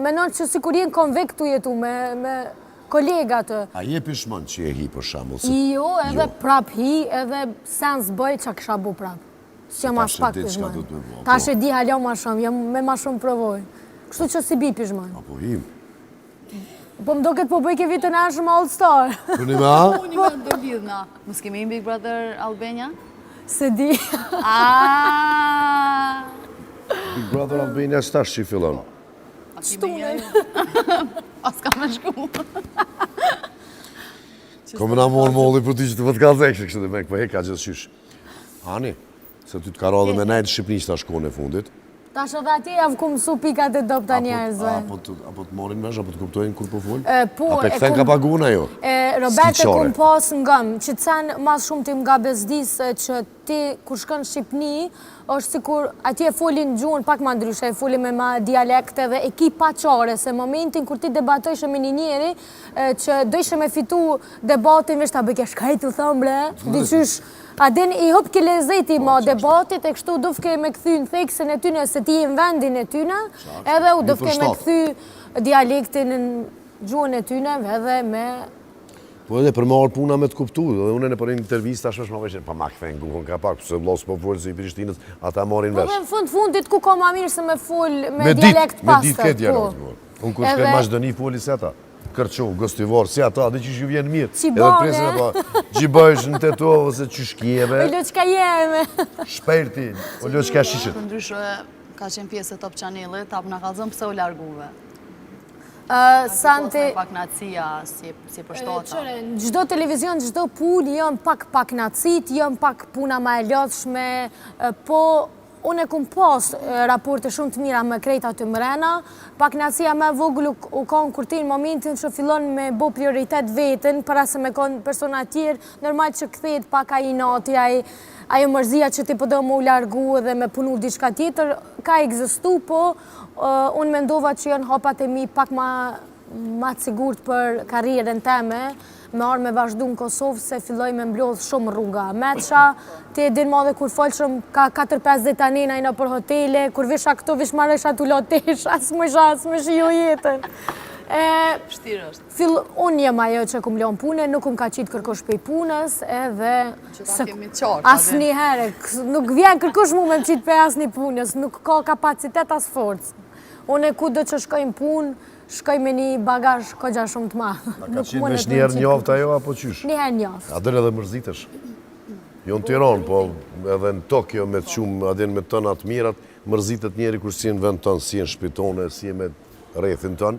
menon që sikur jenë konvekt tu jetu me kolegat. A je pishmon që je hi për shambull? Jo, edhe prap hi, edhe sens bëj që kisha bu prap. Që jam as pak pishmon. Ta shë di halja ma shumë, jam me ma shumë provoj. Kështu që si bi pishmon. Apo him. Po më do këtë po bëj ke vitën e shumë All Star. Kërni me a? Unë me do lidhna. Mos kemi Big Brother Albania? Se di. Big Brother Albania s'tash që i fillon. Shtunen. Pas ka me shku. Komë na morë molli për ti që të vëtë ka zekshë kështë dhe me këpë ka gjithë shysh. Ani, se ty të ka radhe me najtë Shqipëni që ta shkone e fundit. Ta shë dhe atje javë ku mësu pikat e dopta njerëzve. Apo të morin mesh, apo të kuptojnë kur po full? Po, apo e këthen ka paguna jo? Robert e kum pas ngëm, që të sen mas shumë ti mga bezdis që ti kur shkën Shqipni, është sikur atje folin gjuhën pak ma ndryshe, folin me ma dialekte dhe e ki paqare, se momentin kur ti debatojshë me një njeri, që dojshë me fitu debatin, vesh ta bëke shkaj të thëmë bre, diqysh, adin i hop ke lezeti ma debatit, e kështu dufke me këthy në theksin e tyne, se ti në vendin e tyne, edhe u dufke me këthy dialektin në gjuhën e tyne, edhe me... Po edhe për marë puna me të kuptu, dhe une në për një intervjista shpesh ma veshin, pa ma këthejnë guhën ka pak, pëse vlosë po folë si i Prishtinës, ata marin vesh. Po dhe në fundit ku ka ma mirë se me folë me dialekt pastër. Me ditë këtë dialekt, unë kur shkej Maqedoni foli se ata, Kërçu, Gostivar, si ata, dhe që ju vjenë mirë. Qibane. Gjibësh në Tetovë, ose që shkjeve. O loqka jeme. Shperti, o loqka shishët. Për ndryshë, ka qenë pjesë e Top Channel-it, tapë në kalzëm pëse u larguve. Santi... Pak natësia, si përshtota. Në gjdo televizion, në gjdo punë, jëm pak natësit, jëm pak puna ma e lodhshme, po unë e kum pas raporte shumë të mira me krejta të mrena, pak natësia me voglu u konë kur ti në momentin që fillon me bo prioritet vetën, para se me konë persona tjerë, normal që këthet pak a i nati, ajo mërzia që ti pëdo më u largu dhe me punu diçka tjetër, ka egzistu, po unë mendova që janë hapat e mi pak ma të sigurt për karrierën teme, me arë me vazhdu në Kosovë se filloj me mblodh shumë rruga. Meqa, ti e din ma dhe kur folëshëm ka 4-5 ditanina i në për hotele, kur visha këto vish maresha t'u lotesh, as më shio jetën. Shtirë është. Unë jem ajo që kum leon pune, nuk kum ka qitë kërkosh pej punës, edhe... Që ta kemi qartë. As një herë, nuk vjen kërkosh mu me më qitë pej as një punës, nuk ka kapacitet as forcë. Unë e ku do që shkojmë punë, shkoj me një bagazh kogja shumë të madhë. A ka qenë vesh njerë njoftë ajo, apo qysh? Njëherë njoftë. A dërë edhe mërzitësh? Jo në Tiranë, po edhe në Tokio me të qumë, adin me tënat mirat, mërzitët njeri kur si në vend tënë, si në shpitone, si me rethin tënë,